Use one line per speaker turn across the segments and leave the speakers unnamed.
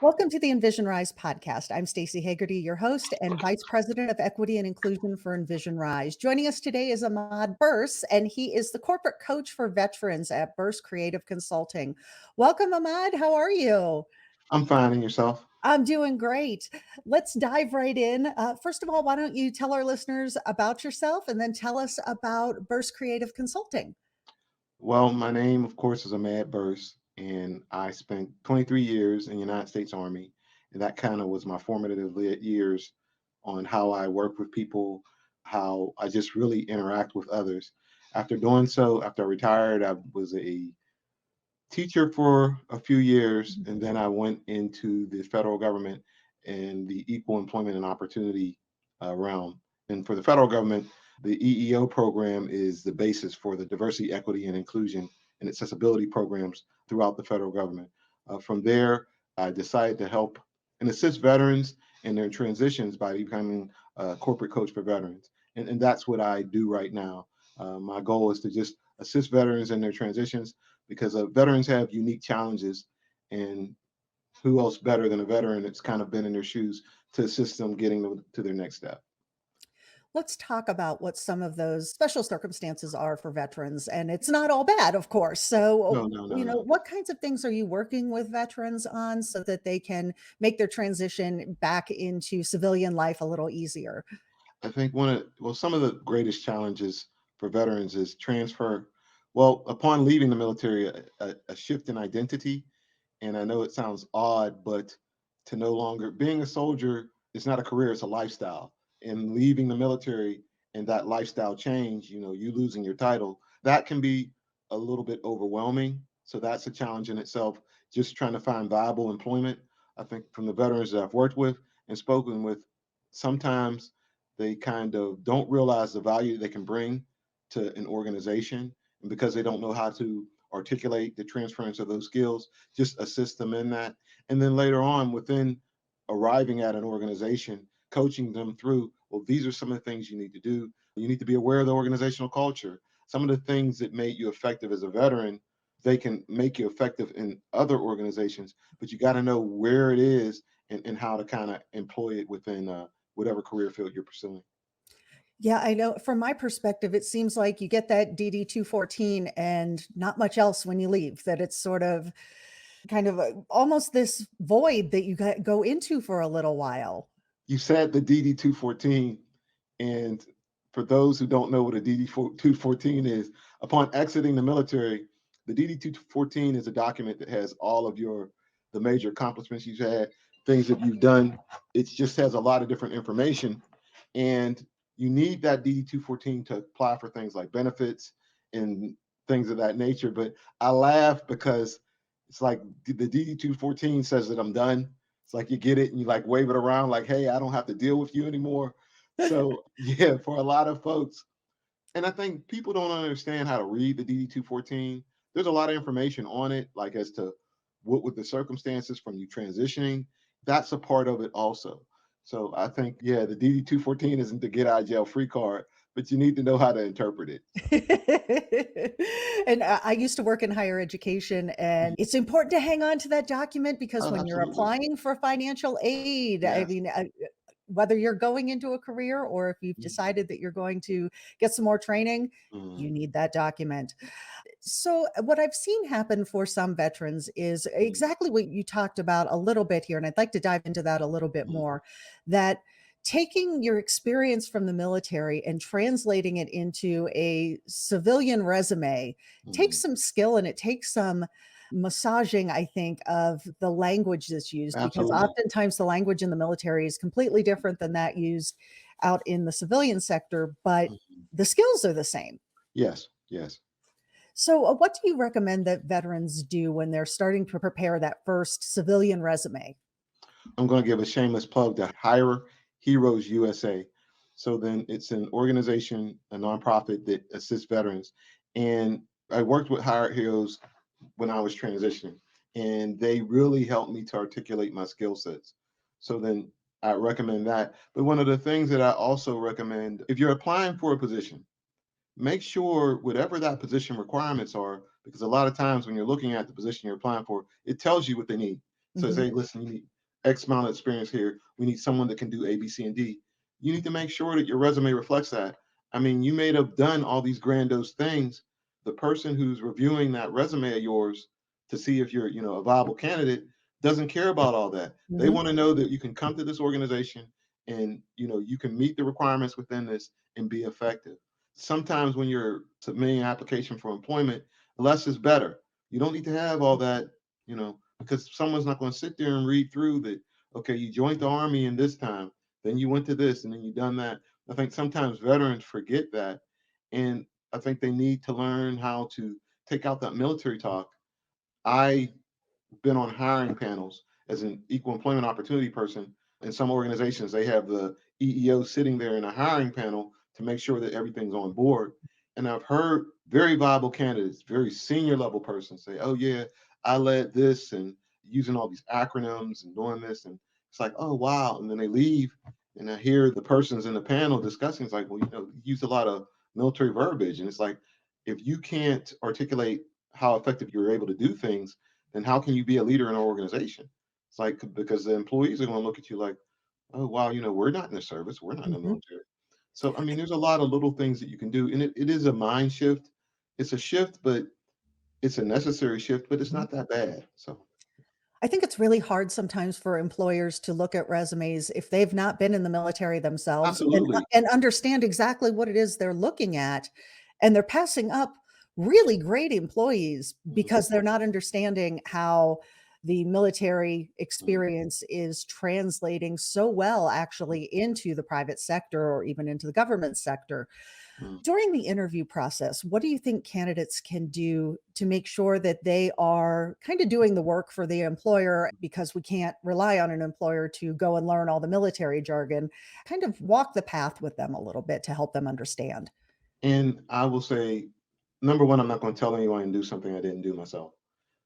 Welcome to the Envision Rise podcast. I'm Stacey Hagerty, your host and Vice President of Equity and Inclusion for Envision Rise. Joining us today is Ahmad Burse, and he is the corporate coach for veterans at Burse Creative Consulting. Welcome, Ahmad. How are you?
I'm finding yourself.
I'm doing great. Let's dive right in. First of all, why don't you tell our listeners about yourself and then tell us about Burse Creative Consulting?
Well, my name, of course, is Ahmad Burse, and I spent 23 years in the United States Army, and that kind of was my formative years on how I work with people, how I just really interact with others. After doing so, after I retired, I was a teacher for a few years, and then I went into the federal government and the equal employment and opportunity realm. And for the federal government, the EEO program is the basis for the diversity, equity, and inclusion and accessibility programs throughout the federal government. From there, I decided to help and assist veterans in their transitions by becoming a corporate coach for veterans. And that's what I do right now. My goal is to just assist veterans in their transitions because veterans have unique challenges, and who else better than a veteran that's kind of been in their shoes to assist them getting them to their next step.
Let's talk about what some of those special circumstances are for veterans. And it's not all bad, of course. So,
No, no, no, no.
what kinds of things are you working with veterans on so that they can make their transition back into civilian life a little easier?
I think some of the greatest challenges for veterans is transfer. Well, upon leaving the military, a shift in identity. And I know it sounds odd, but to no longer being a soldier is not a career, it's a lifestyle. And leaving the military and that lifestyle change, you losing your title, that can be a little bit overwhelming. So that's a challenge in itself, just trying to find viable employment. I think from the veterans that I've worked with and spoken with, sometimes they kind of don't realize the value they can bring to an organization. And because they don't know how to articulate the transference of those skills, just assist them in that. And then later on, within arriving at an organization, coaching them through, well, these are some of the things you need to do. You need to be aware of the organizational culture. Some of the things that made you effective as a veteran, they can make you effective in other organizations, but you got to know where it is and how to kind of employ it within whatever career field you're pursuing.
Yeah, I know from my perspective, it seems like you get that DD 214 and not much else when you leave, that it's sort of kind of almost this void that you go into for a little while.
You said the DD 214, and for those who don't know what a DD 214 is, upon exiting the military, the DD 214 is a document that has all of the major accomplishments you've had, things that you've done. It just has a lot of different information, and you need that DD 214 to apply for things like benefits and things of that nature. But I laugh because it's like the DD 214 says that I'm done. It's like you get it and you like wave it around like, hey, I don't have to deal with you anymore. So yeah, for a lot of folks, and I think people don't understand how to read the DD 214. There's a lot of information on it, like as to what would the circumstances from you transitioning. That's a part of it also. So I think, yeah, the DD 214 isn't the get out of jail free card, but you need to know how to interpret it.
And I used to work in higher education, and it's important to hang on to that document because
Oh,
when you're
absolutely.
applying for financial aid, I
Yes.
mean, whether you're going into a career or if you've
Mhm.
decided that you're going to get some more training, you
Mhm.
need that document. So, what I've seen happen for some veterans is exactly what you talked about a little bit here. And I'd like to dive into that a little bit
Mhm.
more, that taking your experience from the military and translating it into a civilian resume takes
Mhm.
some skill and it takes some massaging, I think, of the language that's used, because
Absolutely.
oftentimes the language in the military is completely different than that used out in the civilian sector, but
Mhm.
the skills are the same.
Yes. Yes.
So, what do you recommend that veterans do when they're starting to prepare that first civilian resume?
I'm going to give a shameless plug to Hire Heroes USA. So then it's an organization, a nonprofit that assists veterans. And I worked with Hire Heroes when I was transitioning, and they really helped me to articulate my skill sets. So then I recommend that. But one of the things that I also recommend, if you're applying for a position, make sure whatever that position requirements are, because a lot of times when you're looking at the position you're applying for, it tells you what they need. So
Mhm.
say, listen, you need X amount of experience here. We need someone that can do A, B, C, and D. You need to make sure that your resume reflects that. I mean, you may have done all these grandiose things. The person who's reviewing that resume of yours to see if you're, a viable candidate doesn't care about all that. They
Mhm.
want to know that you can come to this organization and, you can meet the requirements within this and be effective. Sometimes when you're submitting an application for employment, less is better. You don't need to have all that, because someone's not going to sit there and read through that. Okay, you joined the army in this time, then you went to this, and then you done that. I think sometimes veterans forget that, and I think they need to learn how to take out that military talk. I been on hiring panels as an equal employment opportunity person. In some organizations, they have the EEO sitting there in a hiring panel to make sure that everything's on board. And I've heard very viable candidates, very senior level persons say, oh, yeah, I led this and using all these acronyms and doing this. And it's like, oh, wow. And then they leave. And I hear the persons in the panel discussing, it's like, well, you use a lot of military verbiage. And it's like, if you can't articulate how effective you're able to do things, then how can you be a leader in an organization? It's like because the employees are going to look at you like, oh wow, we're not in the service, we're not in the
Mhm.
military. So I mean, there's a lot of little things that you can do, and it is a mind shift. It's a shift, but it's a necessary shift, but it's
Mhm.
not that bad. So
I think it's really hard sometimes for employers to look at resumes if they've not been in the military themselves
absolutely.
and understand exactly what it is they're looking at, and they're passing up really great employees
Mhm,
because they're not understanding how the military
mhm,
experience is translating so well actually into the private sector or even into the government sector.
mhm.
During the interview process, what do you think candidates can do to make sure that they are kind of doing the work for the employer because we can't rely on an employer to go and learn all the military jargon, kind of walk the path with them a little bit to help them understand?
And I will say, number one, I'm not going to tell anyone to do something I didn't do myself.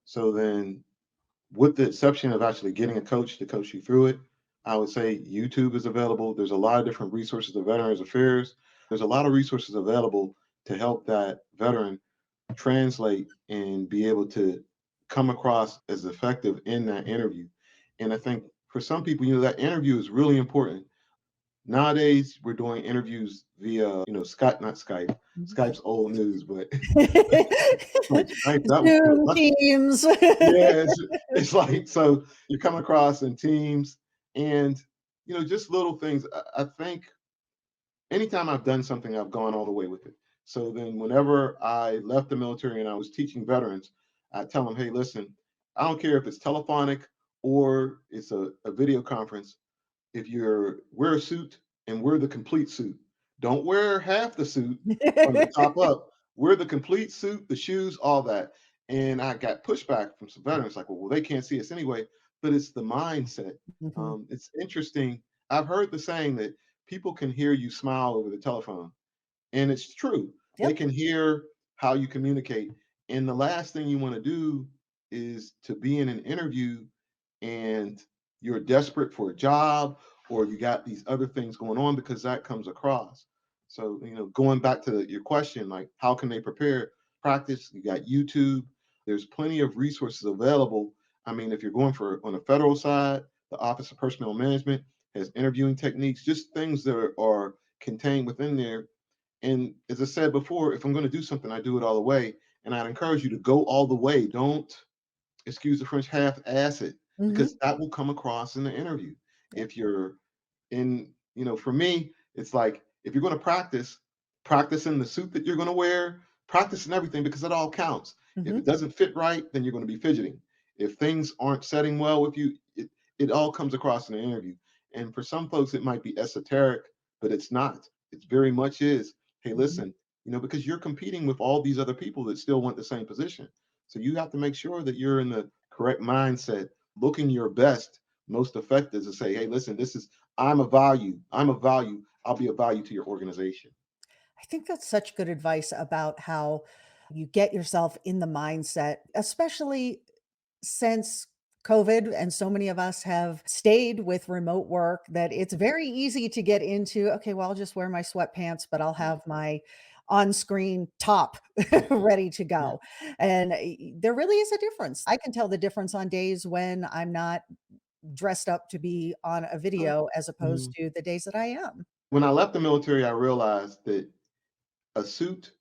So then with the exception of actually getting a coach to coach you through it, I would say YouTube is available. There's a lot of different resources of Veterans Affairs. There's a lot of resources available to help that veteran translate and be able to come across as effective in that interview. And I think for some people, that interview is really important. Nowadays, we're doing interviews via, Skype, not Skype.
Mhm.
Skype's old news, but like Skype, that was
Zoom,
much.
Teams.
Yeah, it's like so you come across in teams and just little things. I think anytime I've done something, I've gone all the way with it. So then whenever I left the military and I was teaching veterans, I tell them, hey, listen, I don't care if it's telephonic or it's a video conference. If you're wear a suit and wear the complete suit. Don't wear half the suit from the top up. Wear the complete suit, the shoes, all that. And I got pushback from some veterans like, well, they can't see us anyway. But it's the mindset.
Mhm.
It's interesting. I've heard the saying that people can hear you smile over the telephone. And it's true. They
Yep.
can hear how you communicate. And the last thing you want to do is to be in an interview and you're desperate for a job or you got these other things going on because that comes across. So, going back to your question, like how can they prepare? Practice, you got YouTube. There's plenty of resources available. I mean, if you're going for on the federal side, the Office of Personnel Management has interviewing techniques, just things that are contained within there. And as I said before, if I'm going to do something, I do it all the way. And I'd encourage you to go all the way. Don't, excuse the French, half ass it, because
Mhm.
that will come across in the interview.
Yep.
If you're for me, it's like if you're going to practice in the suit that you're going to wear, practice in everything because it all counts. If it
Mhm.
doesn't fit right, then you're going to be fidgeting. If things aren't setting well with you, it all comes across in the interview. And for some folks, it might be esoteric, but it's not. It's very much is, hey,
Mhm.
listen, because you're competing with all these other people that still want the same position. So you have to make sure that you're in the correct mindset, looking your best, most effective to say, hey, listen, this is I'm a value. I'm a value. I'll be a value to your organization.
I think that's such good advice about how you get yourself in the mindset, especially since COVID and so many of us have stayed with remote work that it's very easy to get into, okay, well, I'll just wear my sweatpants, but I'll
Mhm.
have my on screen top ready to
Yeah.
go. And there really is a difference. I can tell the difference on days when I'm not dressed up to be on a video as opposed
Mhm.
to the days that I am.
When I left the military, I realized that a suit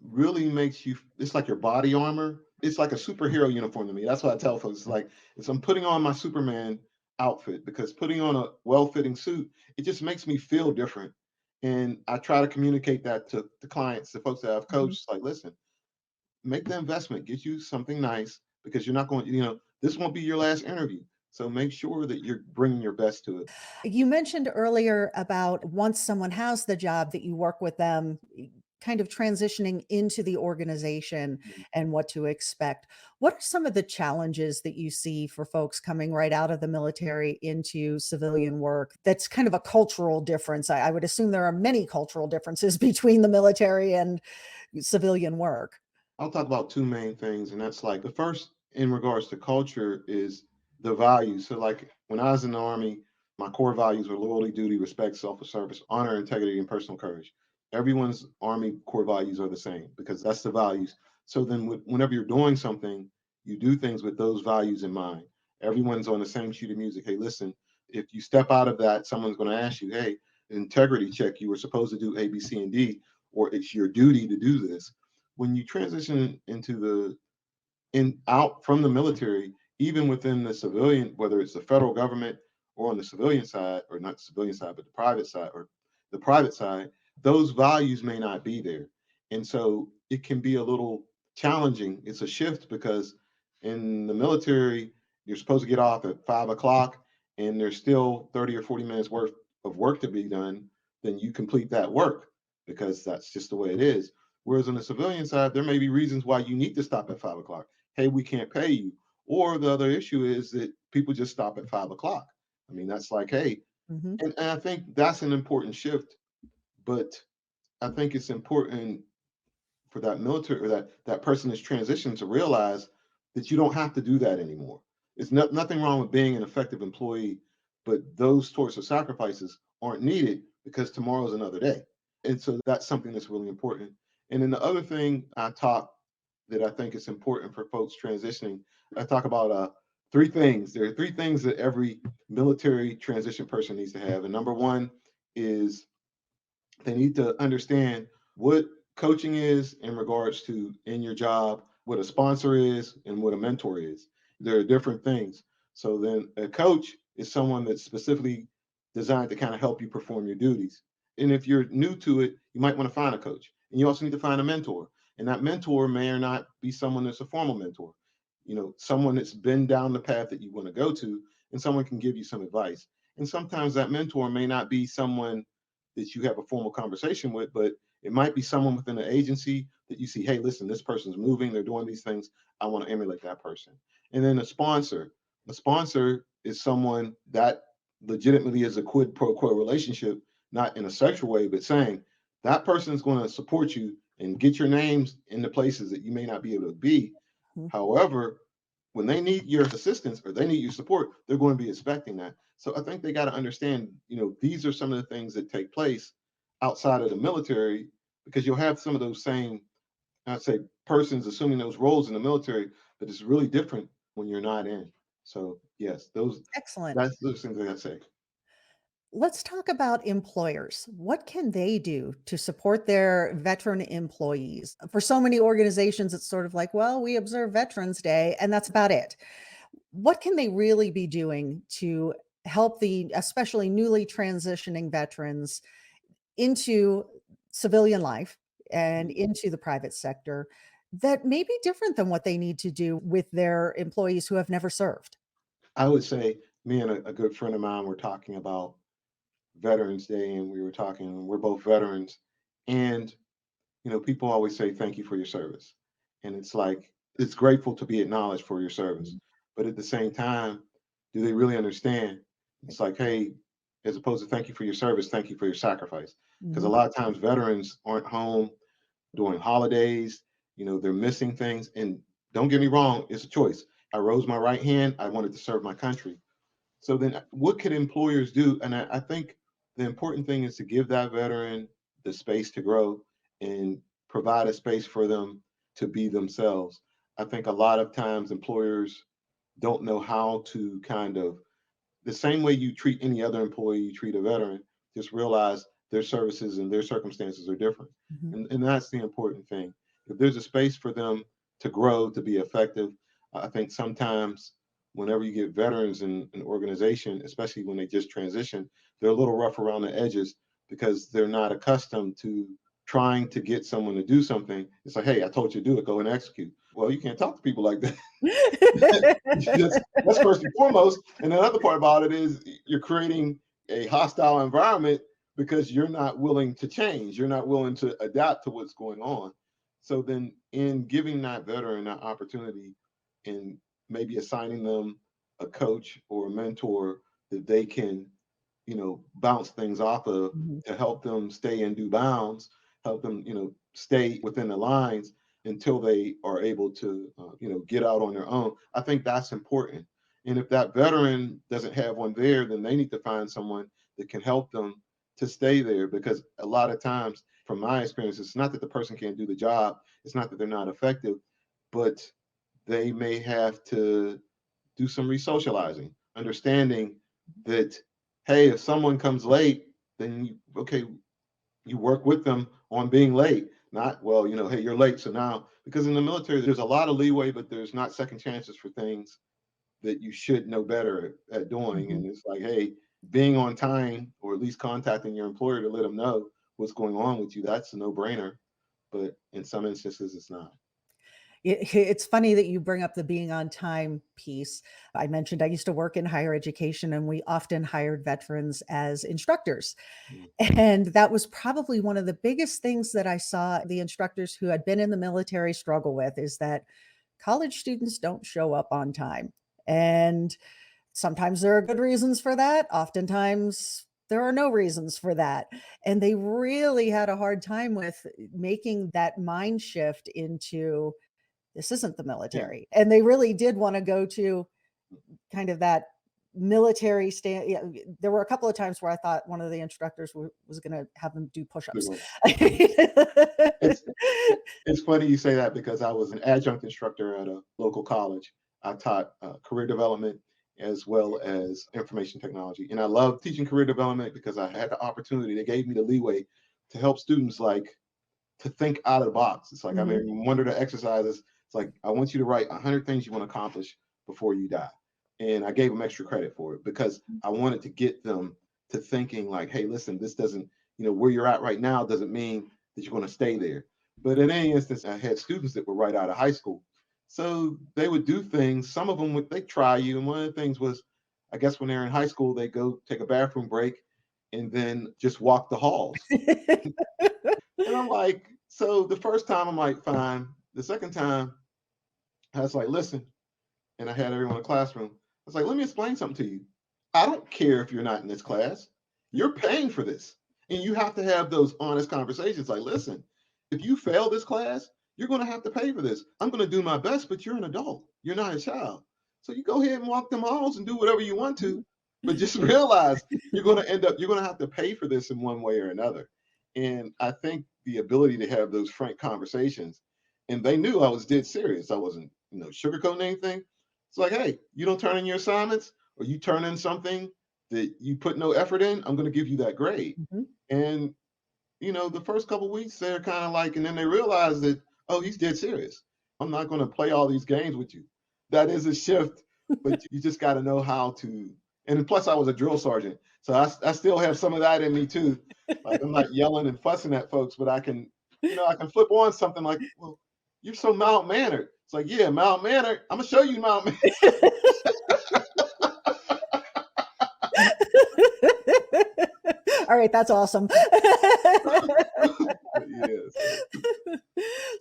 really makes you, it's like your body armor. It's like a superhero uniform to me. That's what I tell folks. It's like it's I'm putting on my Superman outfit because putting on a well-fitting suit, it just makes me feel different. And I try to communicate that to the clients, the folks that I've
Mhm.
coached, like, listen, make the investment, get you something nice because you're not going, this won't be your last interview. So make sure that you're bringing your best to it.
You mentioned earlier about once someone has the job that you work with them, kind of transitioning into the organization and what to expect. What are some of the challenges that you see for folks coming right out of the military into civilian work? That's kind of a cultural difference. I would assume there are many cultural differences between the military and civilian work.
I'll talk about two main things, and that's like the first in regards to culture is the values. So, like when I was in the army, my core values were loyalty, duty, respect, self-service, honor, integrity, and personal courage. Everyone's army core values are the same because that's the values. So then, whenever you're doing something, you do things with those values in mind. Everyone's on the same sheet of music. Hey, listen, if you step out of that, someone's going to ask you, hey, integrity check. You were supposed to do A, B, C, and D, or it's your duty to do this when you transition into the in out from the military, even within the civilian, whether it's the federal government or on the civilian side, or not the civilian side, but the private side or the private side, those values may not be there. And so it can be a little challenging. It's a shift because in the military, you're supposed to get off at 5 o'clock and there's still 30 or 40 minutes worth of work to be done, then you complete that work because that's just the way it is. Whereas on the civilian side, there may be reasons why you need to stop at 5 o'clock. Hey, we can't pay you. Or the other issue is that people just stop at 5 o'clock. I mean, that's like, hey,
Mhm.
and I think that's an important shift. But I think it's important for that military or that person that's transitioned to realize that you don't have to do that anymore. It's nothing wrong with being an effective employee, but those sorts of sacrifices aren't needed because tomorrow's another day. And so that's something that's really important. And then the other thing I talk that I think is important for folks transitioning, I talk about three things. There are three things that every military transition person needs to have. And number one is they need to understand what coaching is in regards to in your job, what a sponsor is, and what a mentor is. There are different things. So then a coach is someone that's specifically designed to kind of help you perform your duties. And if you're new to it, you might want to find a coach. And you also need to find a mentor. And that mentor may or not be someone that's a formal mentor. Someone that's been down the path that you want to go to, and someone can give you some advice. And sometimes that mentor may not be someone that you have a formal conversation with, but it might be someone within an agency that you see, hey, listen, this person's moving, they're doing these things. I want to emulate that person. And then a sponsor. A sponsor is someone that legitimately is a quid pro quo relationship, not in a sexual way, but saying that person is going to support you and get your names in the places that you may not be able to be.
Mhm.
However, when they need your assistance or they need your support, they're going to be expecting that. So I think they got to understand, these are some of the things that take place outside of the military because you'll have some of those same, I'd say, persons assuming those roles in the military, but it's really different when you're not in. So yes,
Excellent.
that's those things I say.
Let's talk about employers. What can they do to support their veteran employees? For so many organizations, it's sort of like, well, we observe Veterans Day and that's about it. What can they really be doing to help the especially newly transitioning veterans into civilian life and into the private sector that may be different than what they need to do with their employees who have never served?
I would say me and a good friend of mine were talking about Veterans Day, and we were talking. We're both veterans, and people always say thank you for your service. And it's like, it's grateful to be acknowledged for your service. But at the same time, do they really understand? It's like, hey, as opposed to thank you for your service, thank you for your sacrifice. Because a
Mhm.
lot of times veterans aren't home during holidays, they're missing things. And don't get me wrong, it's a choice. I rose my right hand, I wanted to serve my country. So then what could employers do? And I think the important thing is to give that veteran the space to grow and provide a space for them to be themselves. I think a lot of times employers don't know how to kind of, the same way you treat any other employee, you treat a veteran, just realize their services and their circumstances are different.
Mhm.
And that's the important thing. If there's a space for them to grow, to be effective, I think sometimes whenever you get veterans in an organization, especially when they just transition, they're a little rough around the edges because they're not accustomed to trying to get someone to do something. It's like, hey, I told you to do it, go and execute. Well, you can't talk to people like that. That's first and foremost. And the other part about it is you're creating a hostile environment because you're not willing to change. You're not willing to adapt to what's going on. So then, in giving that veteran that opportunity and maybe assigning them a coach or a mentor that they can, bounce things off of
Mhm.
to help them stay in due bounds, help them, stay within the lines until they are able to, get out on their own. I think that's important. And if that veteran doesn't have one there, then they need to find someone that can help them to stay there. Because a lot of times, from my experience, it's not that the person can't do the job, it's not that they're not effective, but they may have to do some re-socializing, understanding that, hey, if someone comes late, then okay, you work with them on being late. Not, well, hey, you're late. So now, because in the military, there's a lot of leeway, but there's not second chances for things that you should know better at doing.
Mhm.
And it's like, hey, being on time or at least contacting your employer to let them know what's going on with you, that's a no brainer. But in some instances, it's not.
It's funny that you bring up the being on time piece. I mentioned I used to work in higher education, and we often hired veterans as instructors.
Mm.
And that was probably one of the biggest things that I saw the instructors who had been in the military struggle with, is that college students don't show up on time. And sometimes there are good reasons for that. Oftentimes there are no reasons for that. And they really had a hard time with making that mind shift into, this isn't the
Yeah.
military. And they really did want to go to kind of that military stand. Yeah, there were a couple of times where I thought one of the instructors was going to have them do
Good
push-ups.
one. It's it's funny you say that because I was an adjunct instructor at a local college. I taught career development as well as information technology, and I love teaching career development because I had the opportunity. They gave me the leeway to help students like to think out of the box. It's like, I
Mhm.
mean, one of the exercises, it's like, I want you to write 100 things you want to accomplish before you die. And I gave them extra credit for it because I wanted to get them to thinking like, hey, listen, this doesn't, where you're at right now doesn't mean that you're going to stay there. But in any instance, I had students that were right out of high school. So they would do things. Some of them would, they try you. And one of the things was, I guess when they're in high school, they go take a bathroom break and then just walk the halls. And I'm like, so the first time I'm like, fine. The second time, I was like, listen, and I had everyone in the classroom. I was like, let me explain something to you. I don't care if you're not in this class. You're paying for this. And you have to have those honest conversations. Like, listen, if you fail this class, you're going to have to pay for this. I'm going to do my best, but you're an adult. You're not a child. So you go ahead and walk them halls and do whatever you want to. But just realize you're going to have to pay for this in one way or another. And I think the ability to have those frank conversations, and they knew I was dead serious. I wasn't, sugarcoating anything. It's like, hey, you don't turn in your assignments or you turn in something that you put no effort in, I'm going to give you that grade.
Mhm.
And, the first couple of weeks, they're kind of like, and then they realize that, oh, he's dead serious. I'm not going to play all these games with you. That is a shift, but you just got to know how to. And plus, I was a drill sergeant. So I still have some of that in me too. Like, I'm not yelling and fussing at folks, but I can flip on something like, well, you're so mild mannered. It's like, yeah, mild mannered. I'm gonna show you mild mannered.
All right, that's awesome.
But yeah,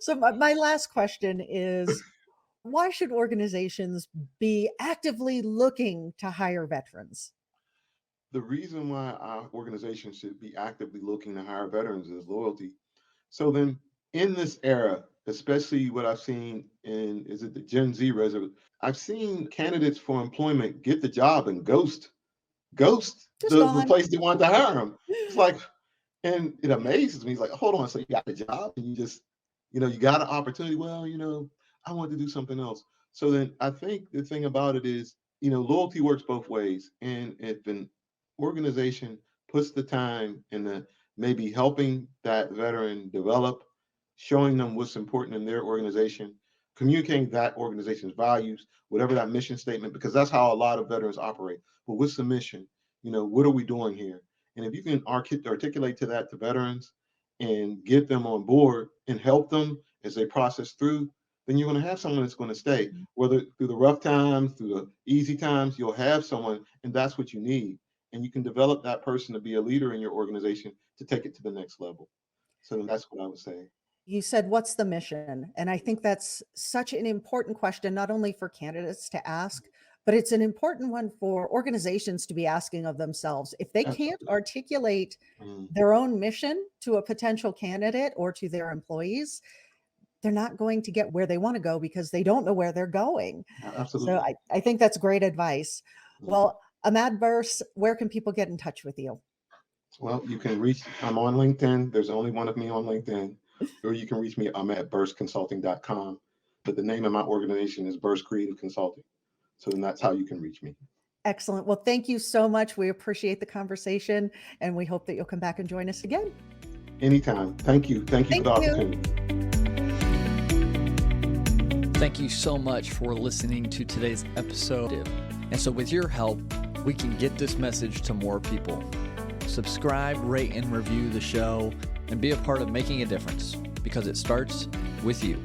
so
So my last question is, why should organizations be actively looking to hire veterans?
the reason why our organization should be actively looking to hire veterans is loyalty. So then, in this era, especially what I've seen in, is it the Gen Z reserve? I've seen candidates for employment get the job and ghost
Just
the
gone.
place they wanted to hire them. It's like, And it amazes me. He's like, hold on, so you got a job and you just, you got an opportunity. Well, I want to do something else. So then I think the thing about it is, loyalty works both ways. And if an organization puts the time in the maybe helping that veteran develop, showing them what's important in their organization, communicating that organization's values, whatever that mission statement, because that's how a lot of veterans operate. Well, what's the mission? What are we doing here? And if you can articulate to that to veterans and get them on board and help them as they process through, then you're going to have someone that's going to stay. Whether through the rough times, through the easy times, you'll have someone, and that's what you need. And you can develop that person to be a leader in your organization to take it to the next level. So that's what I would say.
You said, "What's the mission?" And I think that's such an important question, not only for candidates to ask, but it's an important one for organizations to be asking of themselves. If they can't
Absolutely.
articulate
Mm,
their own mission to a potential candidate or to their employees, they're not going to get where they want to go because they don't know where they're going. So
absolutely.
I think that's great advice.
Mm.
Well, Ahmad Burse, where can people get in touch with you?
Well, you can reach, I'm on LinkedIn. There's only one of me on LinkedIn. Or you can reach me, I'm at burseconsulting.com. But the name of my organization is Burse Creative Consulting. So then that's how you can reach me.
Excellent. Well, thank you so much. We appreciate the conversation, and we hope that you'll come back and join us again.
Anytime. Thank you. Thank you for
Thank
the
you.
opportunity.
Thank you so much for listening to today's episode. And so with your help, we can get this message to more people. Subscribe, rate, and review the show, and be a part of making a difference, because it starts with you.